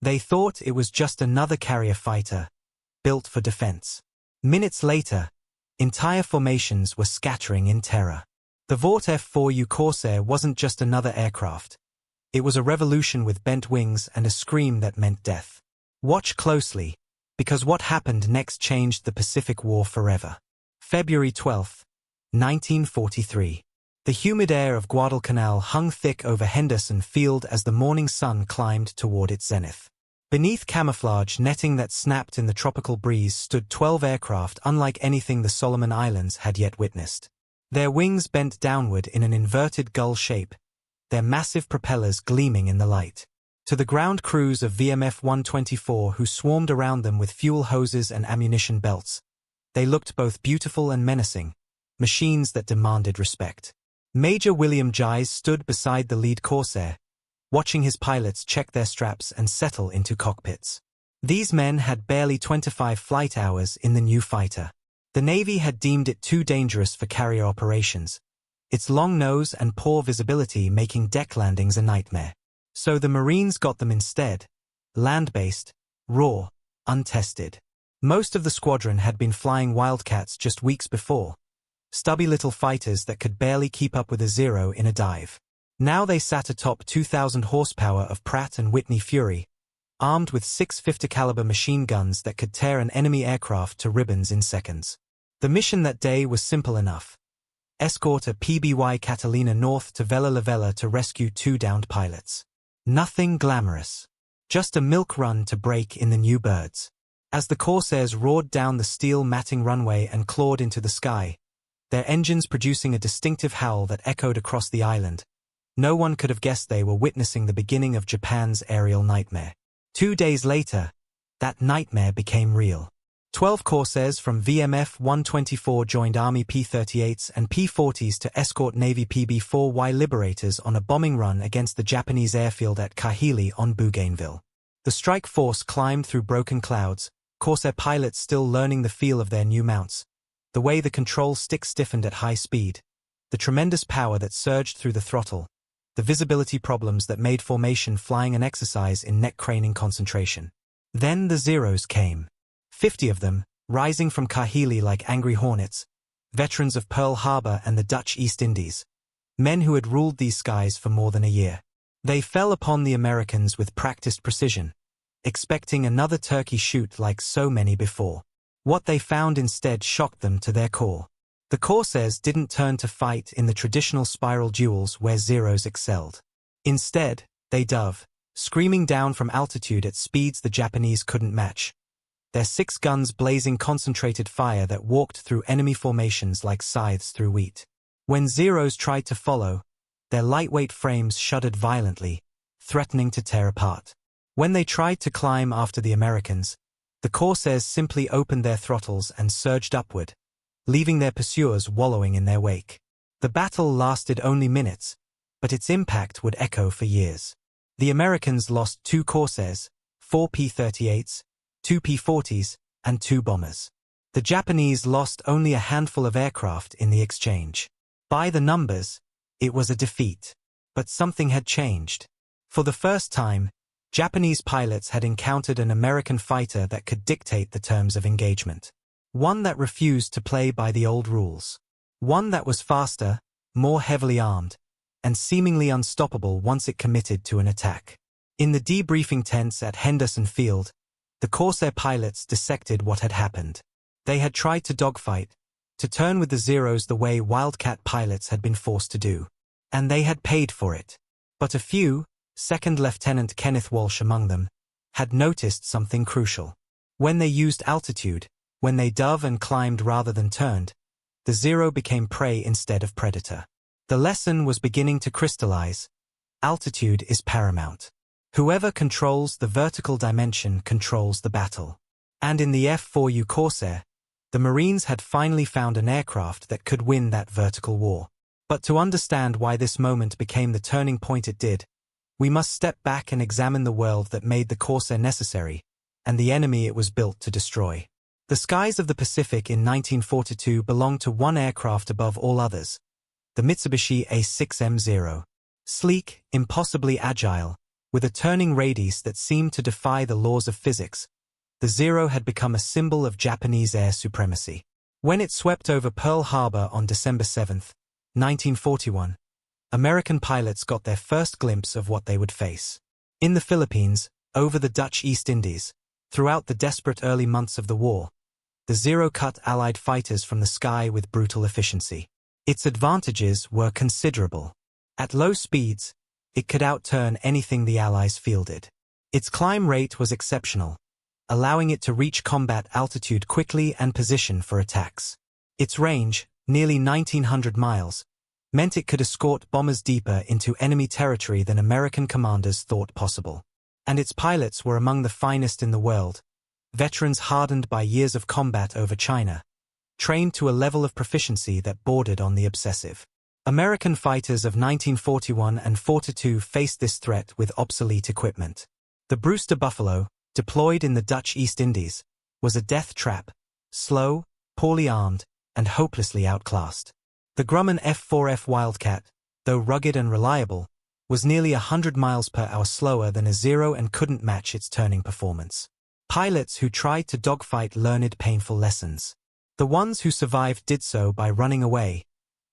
They thought it was just another carrier fighter, built for defense. Minutes later, entire formations were scattering in terror. The Vought F4U Corsair wasn't just another aircraft. It was a revolution with bent wings and a scream that meant death. Watch closely, because what happened next changed the Pacific War forever. February 12, 1943. The humid air of Guadalcanal hung thick over Henderson Field as the morning sun climbed toward its zenith. Beneath camouflage netting that snapped in the tropical breeze stood 12 aircraft unlike anything the Solomon Islands had yet witnessed. Their wings bent downward in an inverted gull shape, their massive propellers gleaming in the light. To the ground crews of VMF 124 who swarmed around them with fuel hoses and ammunition belts, they looked both beautiful and menacing, machines that demanded respect. Major William Gies stood beside the lead Corsair, watching his pilots check their straps and settle into cockpits. These men had barely 25 flight hours in the new fighter. The Navy had deemed it too dangerous for carrier operations, its long nose and poor visibility making deck landings a nightmare. So the Marines got them instead, land-based, raw, untested. Most of the squadron had been flying Wildcats just weeks before, stubby little fighters that could barely keep up with a Zero in a dive. Now they sat atop 2,000 horsepower of Pratt & Whitney Fury, armed with 650 caliber machine guns that could tear an enemy aircraft to ribbons in seconds. The mission that day was simple enough. Escort a PBY Catalina north to Vella La Vella to rescue 2 downed pilots. Nothing glamorous. Just a milk run to break in the new birds. As the Corsairs roared down the steel matting runway and clawed into the sky, their engines producing a distinctive howl that echoed across the island, no one could have guessed they were witnessing the beginning of Japan's aerial nightmare. 2 days later, that nightmare became real. 12 Corsairs from VMF 124 joined Army P-38s and P-40s to escort Navy PB-4Y Liberators on a bombing run against the Japanese airfield at Kahili on Bougainville. The strike force climbed through broken clouds, Corsair pilots still learning the feel of their new mounts, the way the control stick stiffened at high speed, the tremendous power that surged through the throttle, the visibility problems that made formation flying an exercise in neck-craning concentration. Then the Zeros came. 50 of them, rising from Kahili like angry hornets, veterans of Pearl Harbor and the Dutch East Indies, men who had ruled these skies for more than a year. They fell upon the Americans with practiced precision, expecting another turkey shoot like so many before. What they found instead shocked them to their core. The Corsairs didn't turn to fight in the traditional spiral duels where Zeros excelled. Instead, they dove, screaming down from altitude at speeds the Japanese couldn't match, their 6 guns blazing concentrated fire that walked through enemy formations like scythes through wheat. When Zeros tried to follow, their lightweight frames shuddered violently, threatening to tear apart. When they tried to climb after the Americans, the Corsairs simply opened their throttles and surged upward, leaving their pursuers wallowing in their wake. The battle lasted only minutes, but its impact would echo for years. The Americans lost 2 Corsairs, 4 P-38s, 2 P-40s, and 2 bombers. The Japanese lost only a handful of aircraft in the exchange. By the numbers, it was a defeat. But something had changed. For the first time, Japanese pilots had encountered an American fighter that could dictate the terms of engagement. One that refused to play by the old rules. One that was faster, more heavily armed, and seemingly unstoppable once it committed to an attack. In the debriefing tents at Henderson Field, the Corsair pilots dissected what had happened. They had tried to dogfight, to turn with the Zeros the way Wildcat pilots had been forced to do. And they had paid for it. But a few, Second Lieutenant Kenneth Walsh among them, had noticed something crucial. When they used altitude, when they dove and climbed rather than turned, the Zero became prey instead of predator. The lesson was beginning to crystallize. Altitude is paramount. Whoever controls the vertical dimension controls the battle. And in the F4U Corsair, the Marines had finally found an aircraft that could win that vertical war. But to understand why this moment became the turning point it did, we must step back and examine the world that made the Corsair necessary, and the enemy it was built to destroy. The skies of the Pacific in 1942 belonged to one aircraft above all others, the Mitsubishi A6M0. Sleek, impossibly agile, With a turning radius that seemed to defy the laws of physics, the Zero had become a symbol of Japanese air supremacy. When it swept over Pearl Harbor on December 7, 1941, American pilots got their first glimpse of what they would face. In the Philippines, over the Dutch East Indies, throughout the desperate early months of the war, the Zero cut Allied fighters from the sky with brutal efficiency. Its advantages were considerable. At low speeds, it could outturn anything the Allies fielded. Its climb rate was exceptional, allowing it to reach combat altitude quickly and position for attacks. Its range, nearly 1,900 miles, meant it could escort bombers deeper into enemy territory than American commanders thought possible. And its pilots were among the finest in the world, veterans hardened by years of combat over China, trained to a level of proficiency that bordered on the obsessive. American fighters of 1941 and 42 faced this threat with obsolete equipment. The Brewster Buffalo, deployed in the Dutch East Indies, was a death trap, slow, poorly armed, and hopelessly outclassed. The Grumman F4F Wildcat, though rugged and reliable, was nearly 100 miles per hour slower than a Zero and couldn't match its turning performance. Pilots who tried to dogfight learned painful lessons. The ones who survived did so by running away,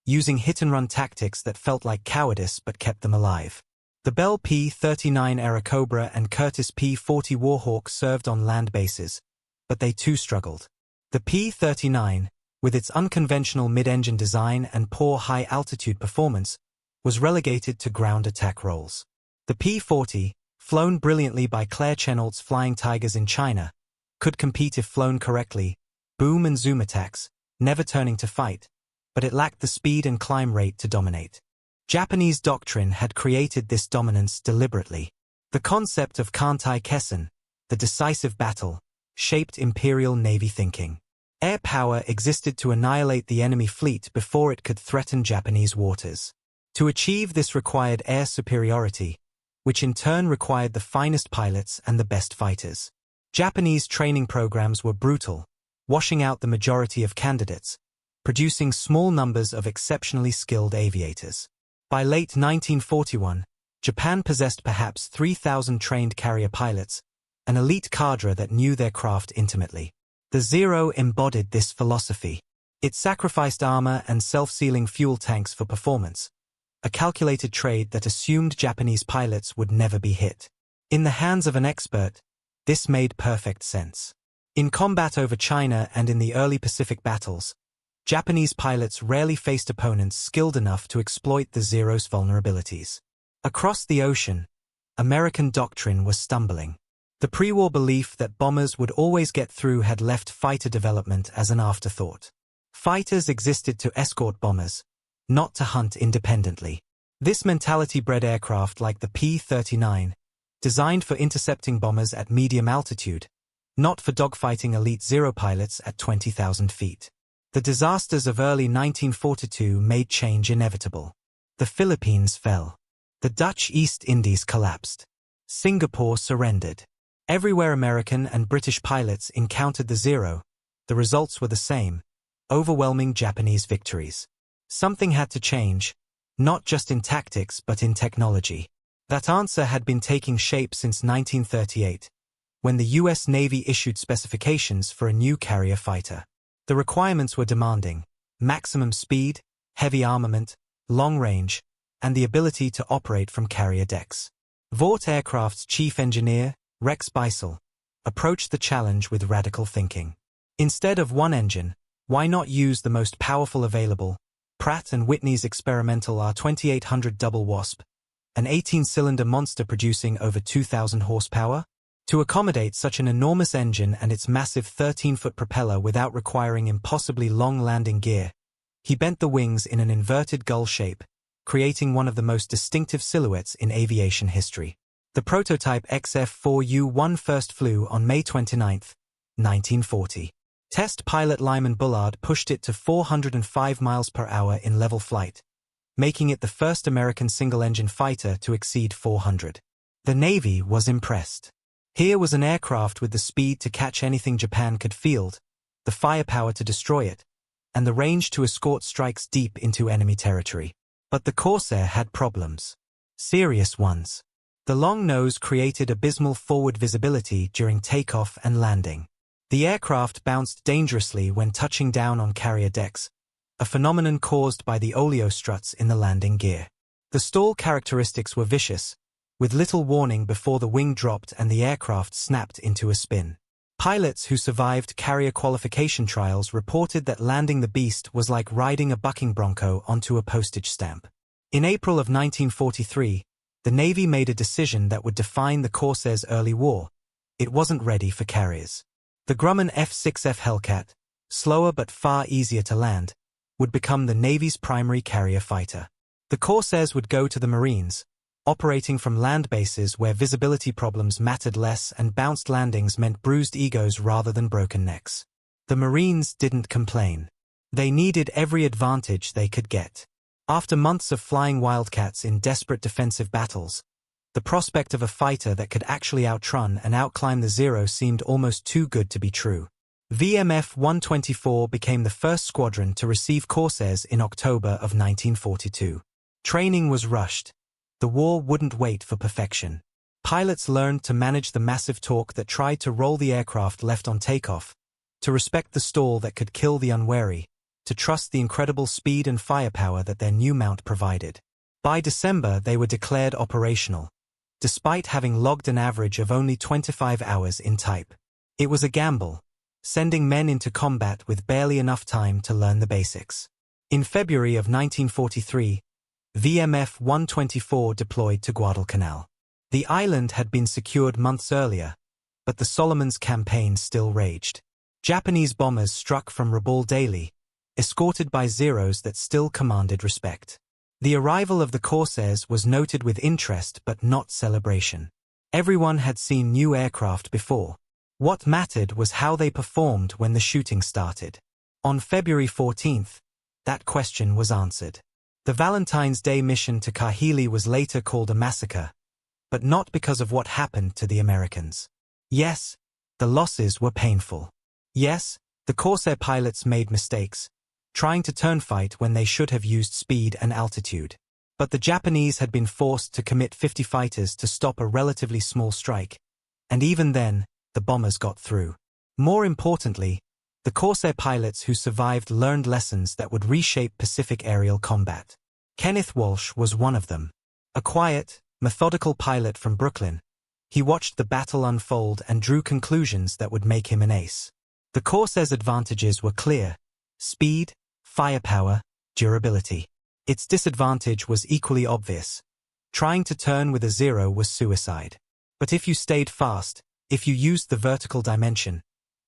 using hit-and-run tactics that felt like cowardice but kept them alive. The Bell P-39 Airacobra and Curtiss P-40 Warhawk served on land bases, but they too struggled. The P-39, with its unconventional mid-engine design and poor high-altitude performance, was relegated to ground attack roles. The P-40, flown brilliantly by Claire Chennault's Flying Tigers in China, could compete if flown correctly, boom and zoom attacks, never turning to fight, but it lacked the speed and climb rate to dominate. Japanese doctrine had created this dominance deliberately. The concept of Kantai Kessen, the decisive battle, shaped Imperial Navy thinking. Air power existed to annihilate the enemy fleet before it could threaten Japanese waters. To achieve this required air superiority, which in turn required the finest pilots and the best fighters. Japanese training programs were brutal, washing out the majority of candidates, producing small numbers of exceptionally skilled aviators. By late 1941, Japan possessed perhaps 3,000 trained carrier pilots, an elite cadre that knew their craft intimately. The Zero embodied this philosophy. It sacrificed armor and self-sealing fuel tanks for performance, a calculated trade that assumed Japanese pilots would never be hit. In the hands of an expert, this made perfect sense. In combat over China and in the early Pacific battles, Japanese pilots rarely faced opponents skilled enough to exploit the Zero's vulnerabilities. Across the ocean, American doctrine was stumbling. The pre-war belief that bombers would always get through had left fighter development as an afterthought. Fighters existed to escort bombers, not to hunt independently. This mentality bred aircraft like the P-39, designed for intercepting bombers at medium altitude, not for dogfighting elite Zero pilots at 20,000 feet. The disasters of early 1942 made change inevitable. The Philippines fell. The Dutch East Indies collapsed. Singapore surrendered. Everywhere American and British pilots encountered the Zero, the results were the same: overwhelming Japanese victories. Something had to change, not just in tactics but in technology. That answer had been taking shape since 1938, when the U.S. Navy issued specifications for a new carrier fighter. The requirements were demanding: maximum speed, heavy armament, long range, and the ability to operate from carrier decks. Vought Aircraft's chief engineer, Rex Beisel, approached the challenge with radical thinking. Instead of one engine, why not use the most powerful available, Pratt & Whitney's experimental R2800 Double Wasp, an 18-cylinder monster producing over 2,000 horsepower? To accommodate such an enormous engine and its massive 13-foot propeller without requiring impossibly long landing gear, he bent the wings in an inverted gull shape, creating one of the most distinctive silhouettes in aviation history. The prototype XF4U first flew on May 29, 1940. Test pilot Lyman Bullard pushed it to 405 miles per hour in level flight, making it the first American single-engine fighter to exceed 400. The Navy was impressed. Here was an aircraft with the speed to catch anything Japan could field, the firepower to destroy it, and the range to escort strikes deep into enemy territory. But the Corsair had problems. Serious ones. The long nose created abysmal forward visibility during takeoff and landing. The aircraft bounced dangerously when touching down on carrier decks, a phenomenon caused by the oleo struts in the landing gear. The stall characteristics were vicious, with little warning before the wing dropped and the aircraft snapped into a spin. Pilots who survived carrier qualification trials reported that landing the beast was like riding a bucking bronco onto a postage stamp. In April of 1943, the Navy made a decision that would define the Corsair's early war. It wasn't ready for carriers. The Grumman F-6F Hellcat, slower but far easier to land, would become the Navy's primary carrier fighter. The Corsairs would go to the Marines, operating from land bases where visibility problems mattered less and bounced landings meant bruised egos rather than broken necks. The Marines didn't complain. They needed every advantage they could get. After months of flying Wildcats in desperate defensive battles, the prospect of a fighter that could actually outrun and outclimb the Zero seemed almost too good to be true. VMF 124 became the first squadron to receive Corsairs in October of 1942. Training was rushed. The war wouldn't wait for perfection. Pilots learned to manage the massive torque that tried to roll the aircraft left on takeoff, to respect the stall that could kill the unwary, to trust the incredible speed and firepower that their new mount provided. By December, they were declared operational, despite having logged an average of only 25 hours in type. It was a gamble, sending men into combat with barely enough time to learn the basics. In February of 1943, VMF 124 deployed to Guadalcanal. The island had been secured months earlier, but the Solomons campaign still raged. Japanese bombers struck from Rabaul daily, escorted by Zeros that still commanded respect. The arrival of the Corsairs was noted with interest but not celebration. Everyone had seen new aircraft before. What mattered was how they performed when the shooting started. On February 14th, that question was answered. The Valentine's Day mission to Kahili was later called a massacre, but not because of what happened to the Americans. Yes, the losses were painful. Yes, the Corsair pilots made mistakes, trying to turn fight when they should have used speed and altitude. But the Japanese had been forced to commit 50 fighters to stop a relatively small strike, and even then, the bombers got through. More importantly, the Corsair pilots who survived learned lessons that would reshape Pacific aerial combat. Kenneth Walsh was one of them. A quiet, methodical pilot from Brooklyn, he watched the battle unfold and drew conclusions that would make him an ace. The Corsair's advantages were clear: speed, firepower, durability. Its disadvantage was equally obvious. Trying to turn with a Zero was suicide. But if you stayed fast, if you used the vertical dimension,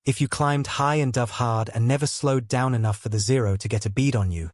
if you climbed high and dove hard and never slowed down enough for the Zero to get a bead on you,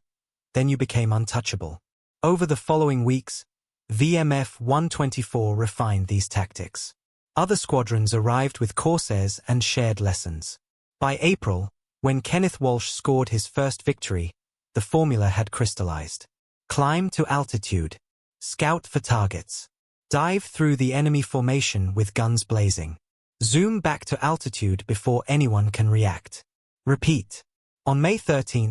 then you became untouchable. Over the following weeks, VMF 124 refined these tactics. Other squadrons arrived with Corsairs and shared lessons. By April, when Kenneth Walsh scored his first victory, the formula had crystallized. Climb to altitude. Scout for targets. Dive through the enemy formation with guns blazing. Zoom back to altitude before anyone can react. Repeat. On May 13,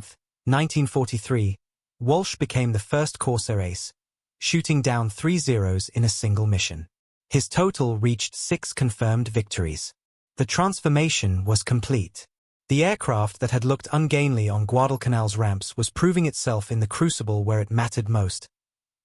1943, Walsh became the first Corsair ace, shooting down 3 Zeros in a single mission. His total reached 6 confirmed victories. The transformation was complete. The aircraft that had looked ungainly on Guadalcanal's ramps was proving itself in the crucible where it mattered most: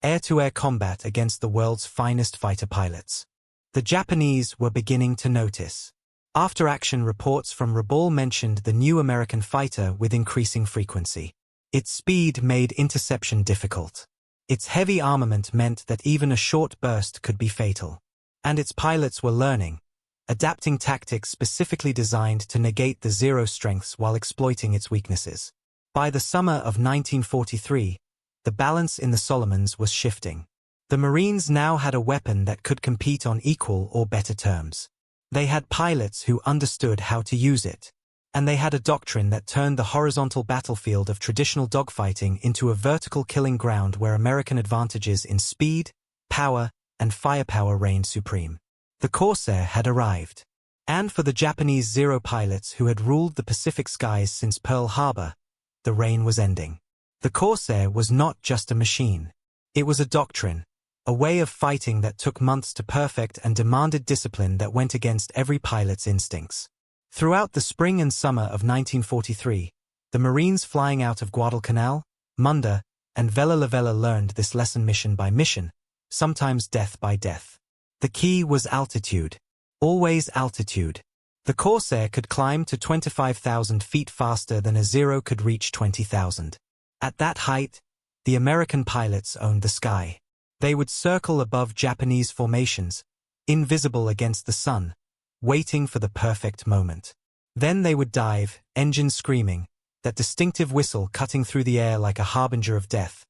air-to-air combat against the world's finest fighter pilots. The Japanese were beginning to notice. After-action reports from Rabaul mentioned the new American fighter with increasing frequency. Its speed made interception difficult. Its heavy armament meant that even a short burst could be fatal. And its pilots were learning, adapting tactics specifically designed to negate the Zero strengths while exploiting its weaknesses. By the summer of 1943, the balance in the Solomons was shifting. The Marines now had a weapon that could compete on equal or better terms. They had pilots who understood how to use it. And they had a doctrine that turned the horizontal battlefield of traditional dogfighting into a vertical killing ground where American advantages in speed, power, and firepower reigned supreme. The Corsair had arrived. And for the Japanese Zero pilots who had ruled the Pacific skies since Pearl Harbor, the reign was ending. The Corsair was not just a machine. It was a doctrine, a way of fighting that took months to perfect and demanded discipline that went against every pilot's instincts. Throughout the spring and summer of 1943, the Marines flying out of Guadalcanal, Munda, and Vella La Vella learned this lesson mission by mission, sometimes death by death. The key was altitude. Always altitude. The Corsair could climb to 25,000 feet faster than a Zero could reach 20,000. At that height, the American pilots owned the sky. They would circle above Japanese formations, invisible against the sun, waiting for the perfect moment. Then they would dive, engines screaming, that distinctive whistle cutting through the air like a harbinger of death,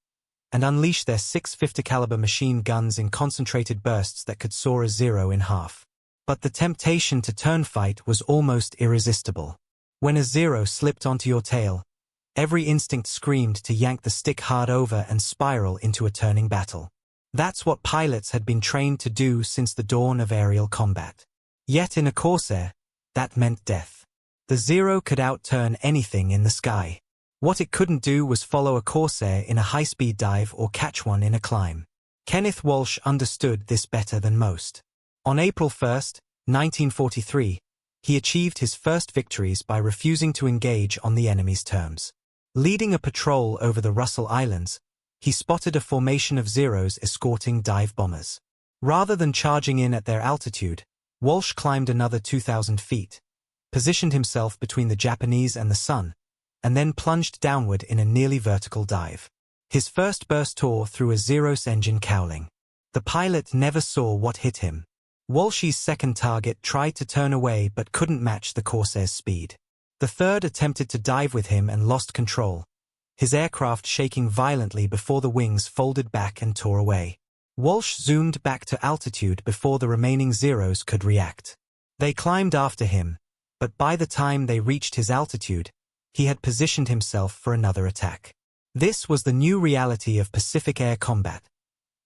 and unleash their 650 caliber machine guns in concentrated bursts that could saw a Zero in half. But the temptation to turn fight was almost irresistible. When a Zero slipped onto your tail, every instinct screamed to yank the stick hard over and spiral into a turning battle. That's what pilots had been trained to do since the dawn of aerial combat. Yet in a Corsair, that meant death. The Zero could outturn anything in the sky. What it couldn't do was follow a Corsair in a high-speed dive or catch one in a climb. Kenneth Walsh understood this better than most. On April 1, 1943, he achieved his first victories by refusing to engage on the enemy's terms. Leading a patrol over the Russell Islands, he spotted a formation of Zeros escorting dive bombers. Rather than charging in at their altitude, Walsh climbed another 2,000 feet, positioned himself between the Japanese and the sun, and then plunged downward in a nearly vertical dive. His first burst tore through a Zero's engine cowling. The pilot never saw what hit him. Walsh's second target tried to turn away but couldn't match the Corsair's speed. The third attempted to dive with him and lost control, his aircraft shaking violently before the wings folded back and tore away. Walsh zoomed back to altitude before the remaining Zeros could react. They climbed after him, but by the time they reached his altitude, he had positioned himself for another attack. This was the new reality of Pacific air combat,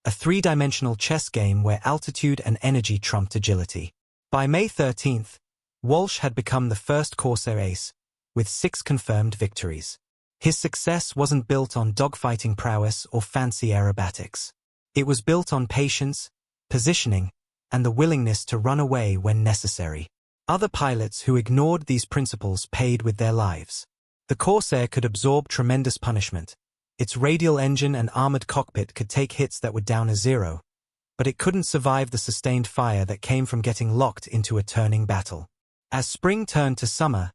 a three-dimensional chess game where altitude and energy trumped agility. By May 13th, Walsh had become the first Corsair ace, with 6 confirmed victories. His success wasn't built on dogfighting prowess or fancy aerobatics. It was built on patience, positioning, and the willingness to run away when necessary. Other pilots who ignored these principles paid with their lives. The Corsair could absorb tremendous punishment. Its radial engine and armored cockpit could take hits that would down a Zero, but it couldn't survive the sustained fire that came from getting locked into a turning battle. As spring turned to summer,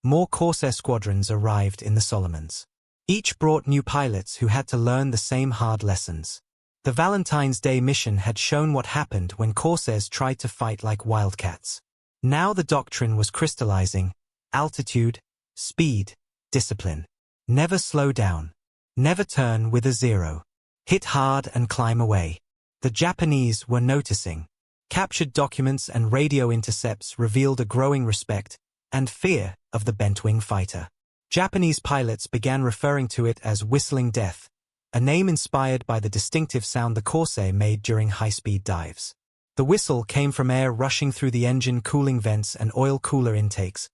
more Corsair squadrons arrived in the Solomons. Each brought new pilots who had to learn the same hard lessons. The Valentine's Day mission had shown what happened when Corsairs tried to fight like wildcats. Now the doctrine was crystallizing: altitude, speed, discipline. Never slow down. Never turn with a Zero. Hit hard and climb away. The Japanese were noticing. Captured documents and radio intercepts revealed a growing respect and fear of the bent-wing fighter. Japanese pilots began referring to it as whistling death, a name inspired by the distinctive sound the Corsair made during high-speed dives. The whistle came from air rushing through the engine cooling vents and oil cooler intakes,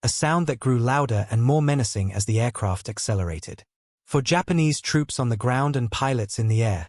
a sound that grew louder and more menacing as the aircraft accelerated. For Japanese troops on the ground and pilots in the air,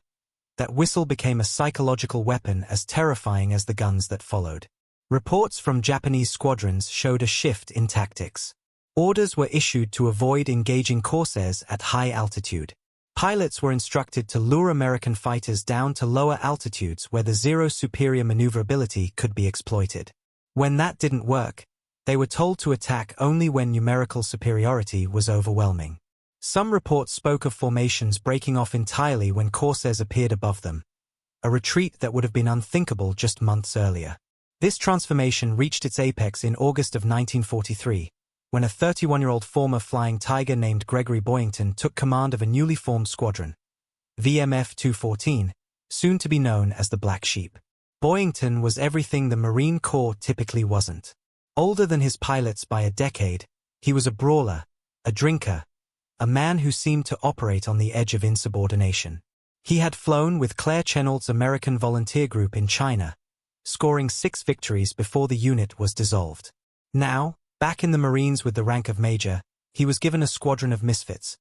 that whistle became a psychological weapon as terrifying as the guns that followed. Reports from Japanese squadrons showed a shift in tactics. Orders were issued to avoid engaging Corsairs at high altitude. Pilots were instructed to lure American fighters down to lower altitudes where the Zero's superior maneuverability could be exploited. When that didn't work, they were told to attack only when numerical superiority was overwhelming. Some reports spoke of formations breaking off entirely when Corsairs appeared above them, a retreat that would have been unthinkable just months earlier. This transformation reached its apex in August of 1943, when a 31-year-old former Flying Tiger named Gregory Boyington took command of a newly formed squadron, VMF 214, soon to be known as the Black Sheep. Boyington was everything the Marine Corps typically wasn't. Older than his pilots by a decade, he was a brawler, a drinker, a man who seemed to operate on the edge of insubordination. He had flown with Claire Chennault's American Volunteer Group in China, scoring 6 victories before the unit was dissolved. Now, back in the Marines with the rank of major, he was given a squadron of misfits,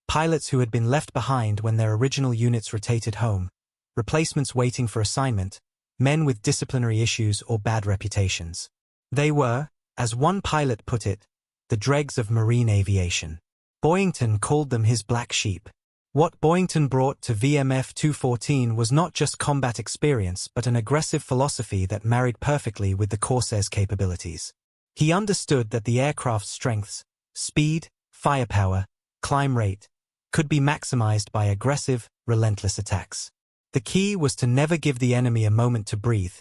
pilots who had been left behind when their original units rotated home, replacements waiting for assignment, men with disciplinary issues or bad reputations. They were, as one pilot put it, the dregs of marine aviation. Boyington called them his black sheep. What Boyington brought to VMF 214 was not just combat experience but an aggressive philosophy that married perfectly with the Corsair's capabilities. He understood that the aircraft's strengths, speed, firepower, climb rate, could be maximized by aggressive, relentless attacks. The key was to never give the enemy a moment to breathe,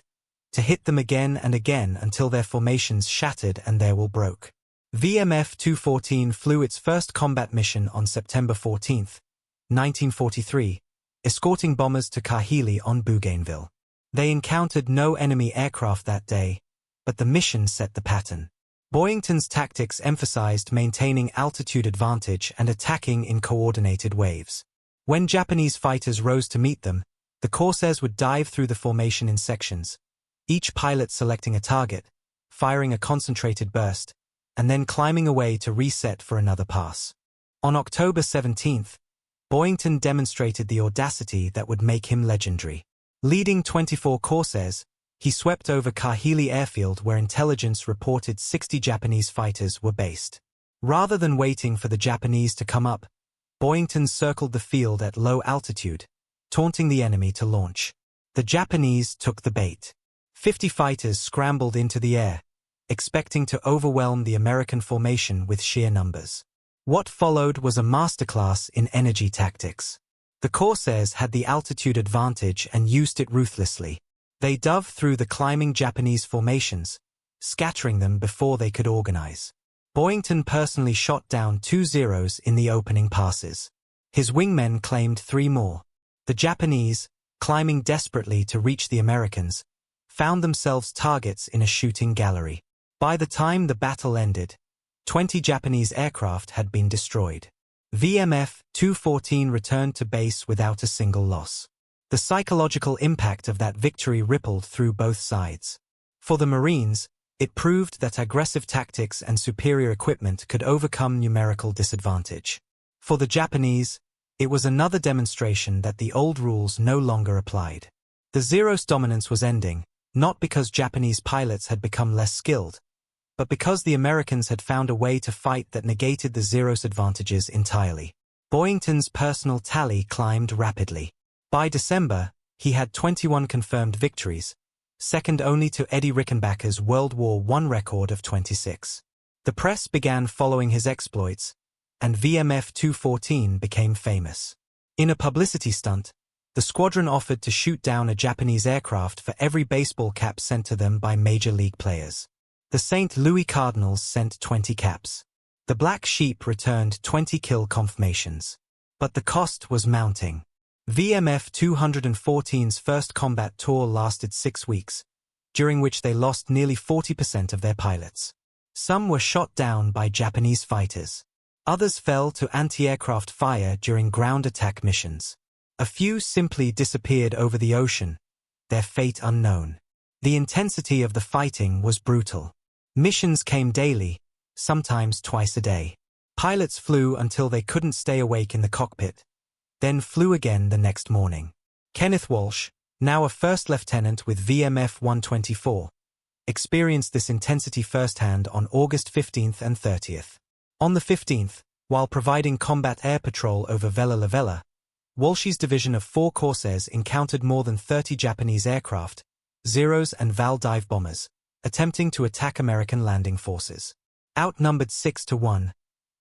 to hit them again and again until their formations shattered and their will broke. VMF 214 flew its first combat mission on September 14, 1943, escorting bombers to Kahili on Bougainville. They encountered no enemy aircraft that day, but the mission set the pattern. Boyington's tactics emphasized maintaining altitude advantage and attacking in coordinated waves. When Japanese fighters rose to meet them, the Corsairs would dive through the formation in sections, each pilot selecting a target, firing a concentrated burst, and then climbing away to reset for another pass. On October 17, Boyington demonstrated the audacity that would make him legendary. Leading 24 Corsairs, he swept over Kahili airfield where intelligence reported 60 Japanese fighters were based. Rather than waiting for the Japanese to come up, Boyington circled the field at low altitude, taunting the enemy to launch. The Japanese took the bait. 50 fighters scrambled into the air, expecting to overwhelm the American formation with sheer numbers. What followed was a masterclass in energy tactics. The Corsairs had the altitude advantage and used it ruthlessly. They dove through the climbing Japanese formations, scattering them before they could organize. Boyington personally shot down 2 Zeros in the opening passes. His wingmen claimed 3 more. The Japanese, climbing desperately to reach the Americans, found themselves targets in a shooting gallery. By the time the battle ended, 20 Japanese aircraft had been destroyed. VMF 214 returned to base without a single loss. The psychological impact of that victory rippled through both sides. For the Marines, it proved that aggressive tactics and superior equipment could overcome numerical disadvantage. For the Japanese, it was another demonstration that the old rules no longer applied. The Zero's dominance was ending, not because Japanese pilots had become less skilled, but because the Americans had found a way to fight that negated the Zero's advantages entirely. Boyington's personal tally climbed rapidly. By December, he had 21 confirmed victories, second only to Eddie Rickenbacker's World War I record of 26. The press began following his exploits, and VMF 214 became famous. In a publicity stunt, the squadron offered to shoot down a Japanese aircraft for every baseball cap sent to them by major league players. The St. Louis Cardinals sent 20 caps. The Black Sheep returned 20 kill confirmations. But the cost was mounting. VMF 214's first combat tour lasted 6 weeks, during which they lost nearly 40% of their pilots. Some were shot down by Japanese fighters. Others fell to anti-aircraft fire during ground attack missions. A few simply disappeared over the ocean, their fate unknown. The intensity of the fighting was brutal. Missions came daily, sometimes twice a day. Pilots flew until they couldn't stay awake in the cockpit, then flew again the next morning. Kenneth Walsh, now a first lieutenant with VMF 124, experienced this intensity firsthand on August 15th and 30th. On the 15th, while providing combat air patrol over Vella La Vella, Walsh's division of 4 Corsairs encountered more than 30 Japanese aircraft, Zeros and Val dive bombers, attempting to attack American landing forces. Outnumbered 6-1,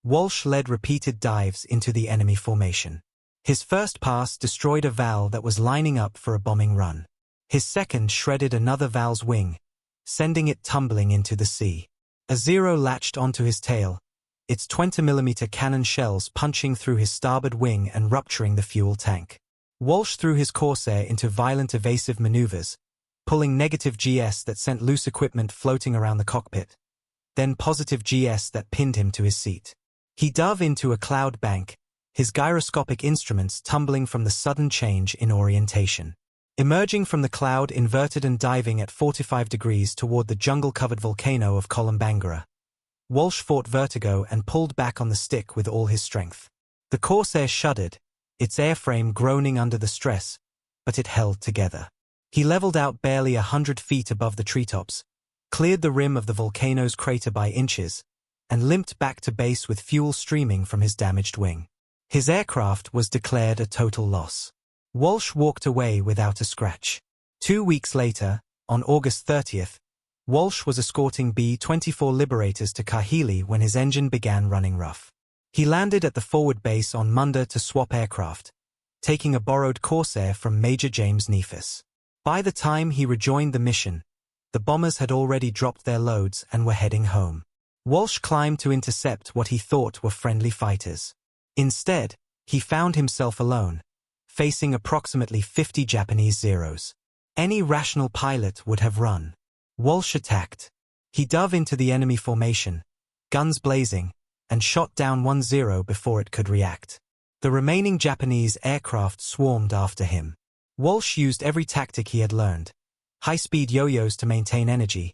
Walsh led repeated dives into the enemy formation. His first pass destroyed a Val that was lining up for a bombing run. His second shredded another Val's wing, sending it tumbling into the sea. A Zero latched onto his tail, its 20mm cannon shells punching through his starboard wing and rupturing the fuel tank. Walsh threw his Corsair into violent evasive maneuvers, pulling negative GS that sent loose equipment floating around the cockpit, then positive GS that pinned him to his seat. He dove into a cloud bank, his gyroscopic instruments tumbling from the sudden change in orientation. Emerging from the cloud inverted and diving at 45 degrees toward the jungle-covered volcano of Kolombangara, Walsh fought vertigo and pulled back on the stick with all his strength. The Corsair shuddered, its airframe groaning under the stress, but it held together. He leveled out barely 100 feet above the treetops, cleared the rim of the volcano's crater by inches, and limped back to base with fuel streaming from his damaged wing. His aircraft was declared a total loss. Walsh walked away without a scratch. 2 weeks later, on August 30th, Walsh was escorting B-24 Liberators to Kahili when his engine began running rough. He landed at the forward base on Munda to swap aircraft, taking a borrowed Corsair from Major James Neefus. By the time he rejoined the mission, the bombers had already dropped their loads and were heading home. Walsh climbed to intercept what he thought were friendly fighters. Instead, he found himself alone, facing approximately 50 Japanese Zeros. Any rational pilot would have run. Walsh attacked. He dove into the enemy formation, guns blazing, and shot down one Zero before it could react. The remaining Japanese aircraft swarmed after him. Walsh used every tactic he had learned: high-speed yo-yos to maintain energy,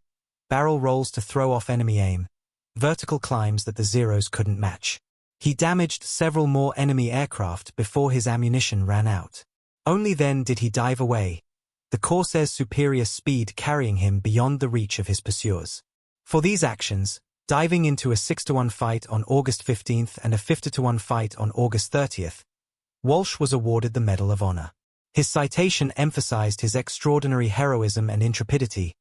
barrel rolls to throw off enemy aim, vertical climbs that the Zeros couldn't match. He damaged several more enemy aircraft before his ammunition ran out. Only then did he dive away, the Corsair's superior speed carrying him beyond the reach of his pursuers. For these actions, diving into a 6-to-1 fight on August 15th and a 50-to-1 fight on August 30th, Walsh was awarded the Medal of Honor. His citation emphasized his extraordinary heroism and intrepidity,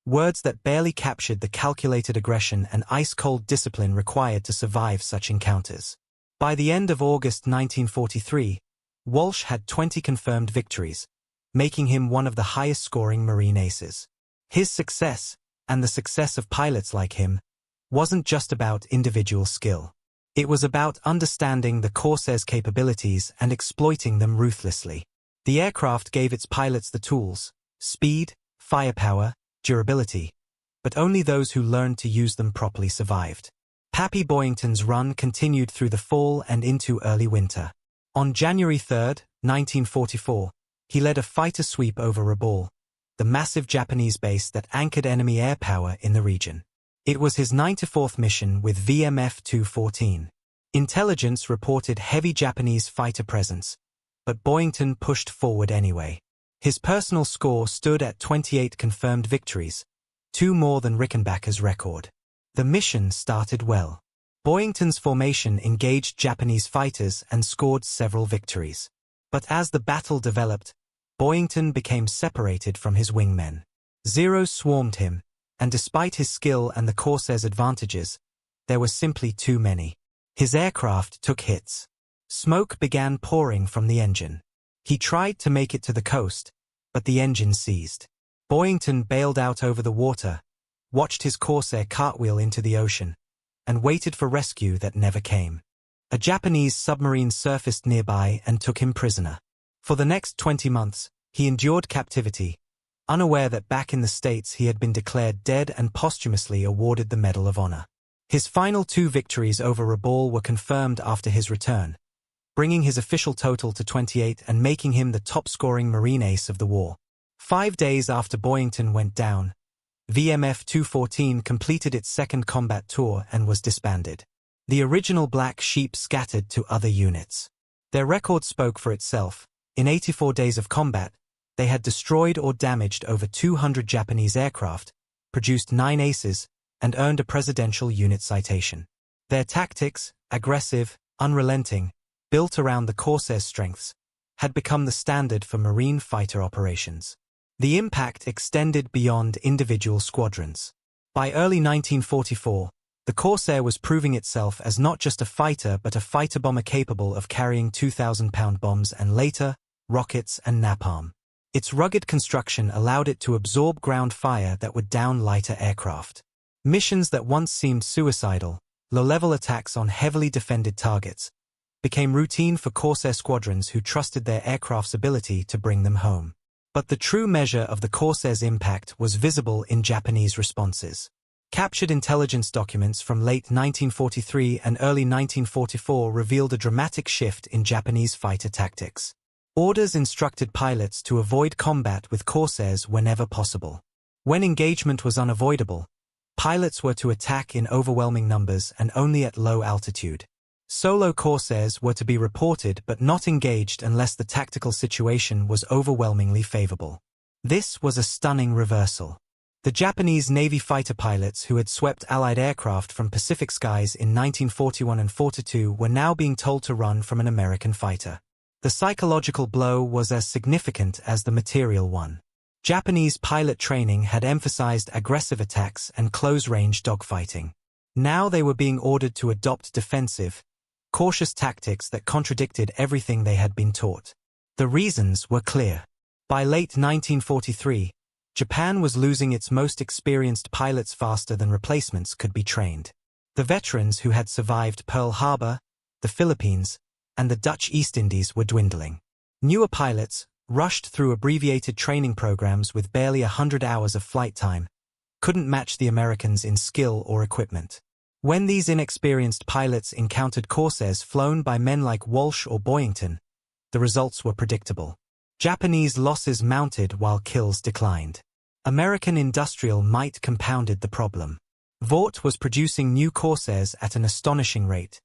words that barely captured the calculated aggression and ice-cold discipline required to survive such encounters. By the end of August 1943, Walsh had 20 confirmed victories, making him one of the highest-scoring Marine aces. His success, and the success of pilots like him, wasn't just about individual skill. It was about understanding the Corsair's capabilities and exploiting them ruthlessly. The aircraft gave its pilots the tools: speed, firepower, durability, but only those who learned to use them properly survived. Pappy Boyington's run continued through the fall and into early winter. On January 3, 1944, he led a fighter sweep over Rabaul, the massive Japanese base that anchored enemy air power in the region. It was his 94th mission with VMF-214. Intelligence reported heavy Japanese fighter presence, but Boyington pushed forward anyway. His personal score stood at 28 confirmed victories, 2 more than Rickenbacker's record. The mission started well. Boyington's formation engaged Japanese fighters and scored several victories. But as the battle developed, Boyington became separated from his wingmen. Zeros swarmed him, and despite his skill and the Corsair's advantages, there were simply too many. His aircraft took hits. Smoke began pouring from the engine. He tried to make it to the coast, but the engine seized. Boyington bailed out over the water, watched his Corsair cartwheel into the ocean, and waited for rescue that never came. A Japanese submarine surfaced nearby and took him prisoner. For the next 20 months, he endured captivity, unaware that back in the States he had been declared dead and posthumously awarded the Medal of Honor. His final 2 victories over Rabaul were confirmed after his return, bringing his official total to 28 and making him the top-scoring Marine ace of the war. 5 days after Boyington went down, VMF-214 completed its second combat tour and was disbanded. The original Black Sheep scattered to other units. Their record spoke for itself. In 84 days of combat, they had destroyed or damaged over 200 Japanese aircraft, produced 9 aces, and earned a presidential unit citation. Their tactics, aggressive, unrelenting, built around the Corsair's strengths, had become the standard for Marine fighter operations. The impact extended beyond individual squadrons. By early 1944, the Corsair was proving itself as not just a fighter but a fighter bomber capable of carrying 2,000-pound bombs and later, rockets and napalm. Its rugged construction allowed it to absorb ground fire that would down lighter aircraft. Missions that once seemed suicidal, low-level attacks on heavily defended targets, became routine for Corsair squadrons who trusted their aircraft's ability to bring them home. But the true measure of the Corsair's impact was visible in Japanese responses. Captured intelligence documents from late 1943 and early 1944 revealed a dramatic shift in Japanese fighter tactics. Orders instructed pilots to avoid combat with Corsairs whenever possible. When engagement was unavoidable, pilots were to attack in overwhelming numbers and only at low altitude. Solo Corsairs were to be reported but not engaged unless the tactical situation was overwhelmingly favorable. This was a stunning reversal. The Japanese Navy fighter pilots who had swept Allied aircraft from Pacific skies in 1941 and 42 were now being told to run from an American fighter. The psychological blow was as significant as the material one. Japanese pilot training had emphasized aggressive attacks and close-range dogfighting. Now they were being ordered to adopt defensive, cautious tactics that contradicted everything they had been taught. The reasons were clear. By late 1943, Japan was losing its most experienced pilots faster than replacements could be trained. The veterans who had survived Pearl Harbor, the Philippines, and the Dutch East Indies were dwindling. Newer pilots, rushed through abbreviated training programs with barely 100 hours of flight time, couldn't match the Americans in skill or equipment. When these inexperienced pilots encountered Corsairs flown by men like Walsh or Boyington, the results were predictable. Japanese losses mounted while kills declined. American industrial might compounded the problem. Vought was producing new Corsairs at an astonishing rate.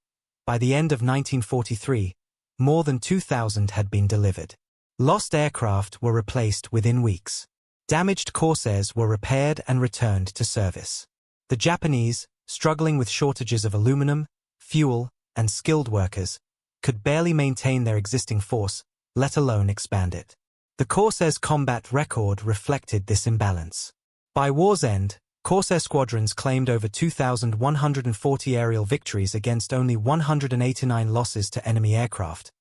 By the end of 1943, more than 2,000 had been delivered. Lost aircraft were replaced within weeks. Damaged Corsairs were repaired and returned to service. The Japanese, struggling with shortages of aluminum, fuel, and skilled workers, could barely maintain their existing force, let alone expand it. The Corsair's combat record reflected this imbalance. By war's end, Corsair squadrons claimed over 2,140 aerial victories against only 189 losses to enemy aircraft,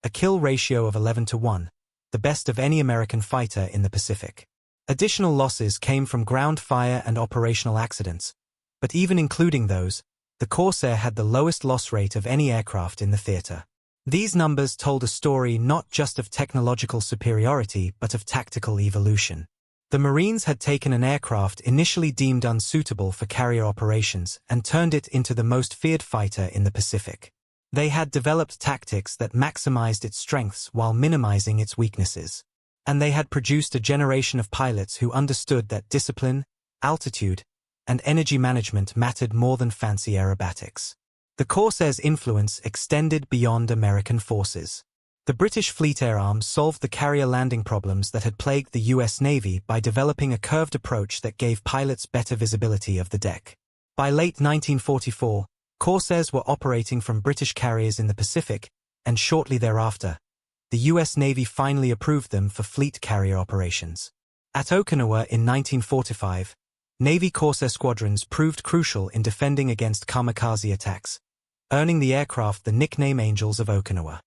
a kill ratio of 11-1, the best of any American fighter in the Pacific. Additional losses came from ground fire and operational accidents, but even including those, the Corsair had the lowest loss rate of any aircraft in the theater. These numbers told a story not just of technological superiority but of tactical evolution. The Marines had taken an aircraft initially deemed unsuitable for carrier operations and turned it into the most feared fighter in the Pacific. They had developed tactics that maximized its strengths while minimizing its weaknesses. And they had produced a generation of pilots who understood that discipline, altitude, and energy management mattered more than fancy aerobatics. The Corsair's influence extended beyond American forces. The British Fleet Air Arm solved the carrier landing problems that had plagued the U.S. Navy by developing a curved approach that gave pilots better visibility of the deck. By late 1944, Corsairs were operating from British carriers in the Pacific, and shortly thereafter, the U.S. Navy finally approved them for fleet carrier operations. At Okinawa in 1945, Navy Corsair squadrons proved crucial in defending against kamikaze attacks, earning the aircraft the nickname Angels of Okinawa.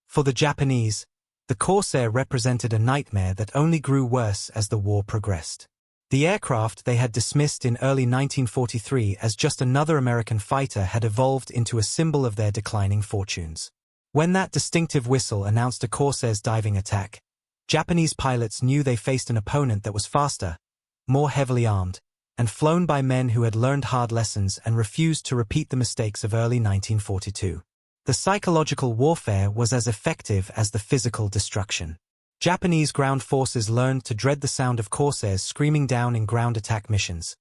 For the Japanese, the Corsair represented a nightmare that only grew worse as the war progressed. The aircraft they had dismissed in early 1943 as just another American fighter had evolved into a symbol of their declining fortunes. When that distinctive whistle announced a Corsair's diving attack, Japanese pilots knew they faced an opponent that was faster, more heavily armed, and flown by men who had learned hard lessons and refused to repeat the mistakes of early 1942. The psychological warfare was as effective as the physical destruction. Japanese ground forces learned to dread the sound of Corsairs screaming down in ground attack missions,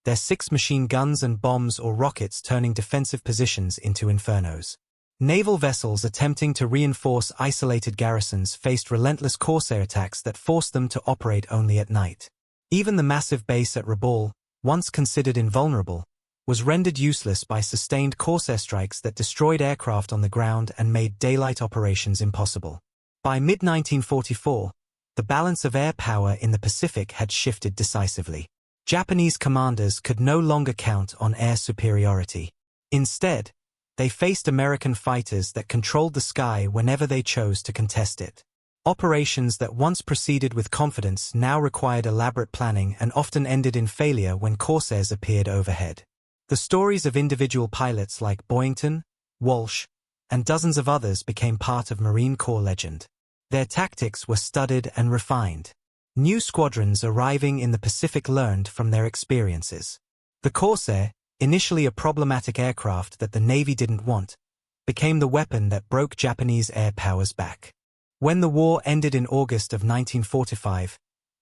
their 6 machine guns and bombs or rockets turning defensive positions into infernos. Naval vessels attempting to reinforce isolated garrisons faced relentless Corsair attacks that forced them to operate only at night. Even the massive base at Rabaul, once considered invulnerable, was rendered useless by sustained Corsair strikes that destroyed aircraft on the ground and made daylight operations impossible. By mid-1944, the balance of air power in the Pacific had shifted decisively. Japanese commanders could no longer count on air superiority. Instead, they faced American fighters that controlled the sky whenever they chose to contest it. Operations that once proceeded with confidence now required elaborate planning and often ended in failure when Corsairs appeared overhead. The stories of individual pilots like Boyington, Walsh, and dozens of others became part of Marine Corps legend. Their tactics were studied and refined. New squadrons arriving in the Pacific learned from their experiences. The Corsair, initially a problematic aircraft that the Navy didn't want, became the weapon that broke Japanese air power's back. When the war ended in August of 1945,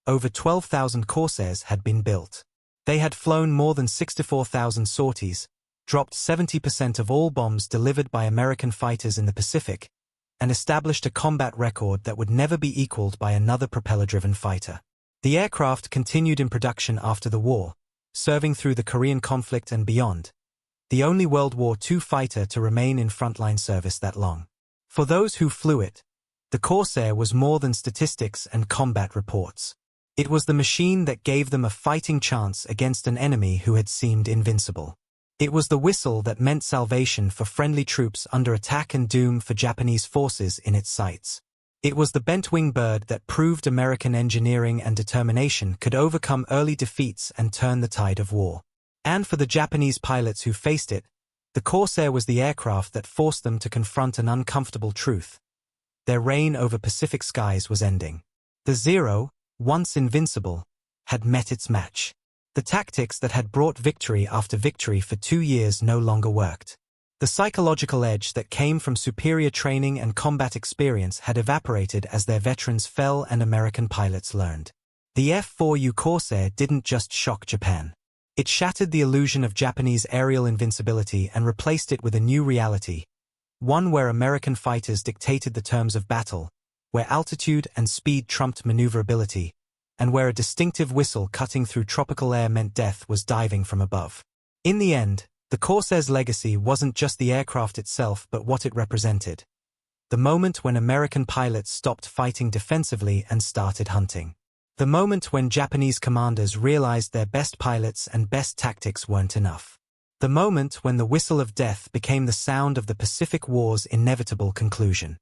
over 12,000 Corsairs had been built. They had flown more than 64,000 sorties, dropped 70% of all bombs delivered by American fighters in the Pacific, and established a combat record that would never be equaled by another propeller-driven fighter. The aircraft continued in production after the war, serving through the Korean conflict and beyond, the only World War II fighter to remain in frontline service that long. For those who flew it, the Corsair was more than statistics and combat reports. It was the machine that gave them a fighting chance against an enemy who had seemed invincible. It was the whistle that meant salvation for friendly troops under attack and doom for Japanese forces in its sights. It was the bent-wing bird that proved American engineering and determination could overcome early defeats and turn the tide of war. And for the Japanese pilots who faced it, the Corsair was the aircraft that forced them to confront an uncomfortable truth. Their reign over Pacific skies was ending. The Zero, once invincible, had met its match. The tactics that had brought victory after victory for 2 years no longer worked. The psychological edge that came from superior training and combat experience had evaporated as their veterans fell and American pilots learned. The F4U Corsair didn't just shock Japan. It shattered the illusion of Japanese aerial invincibility and replaced it with a new reality, one where American fighters dictated the terms of battle, where altitude and speed trumped maneuverability, and where a distinctive whistle cutting through tropical air meant death was diving from above. In the end, the Corsair's legacy wasn't just the aircraft itself but what it represented. The moment when American pilots stopped fighting defensively and started hunting. The moment when Japanese commanders realized their best pilots and best tactics weren't enough. The moment when the whistle of death became the sound of the Pacific War's inevitable conclusion.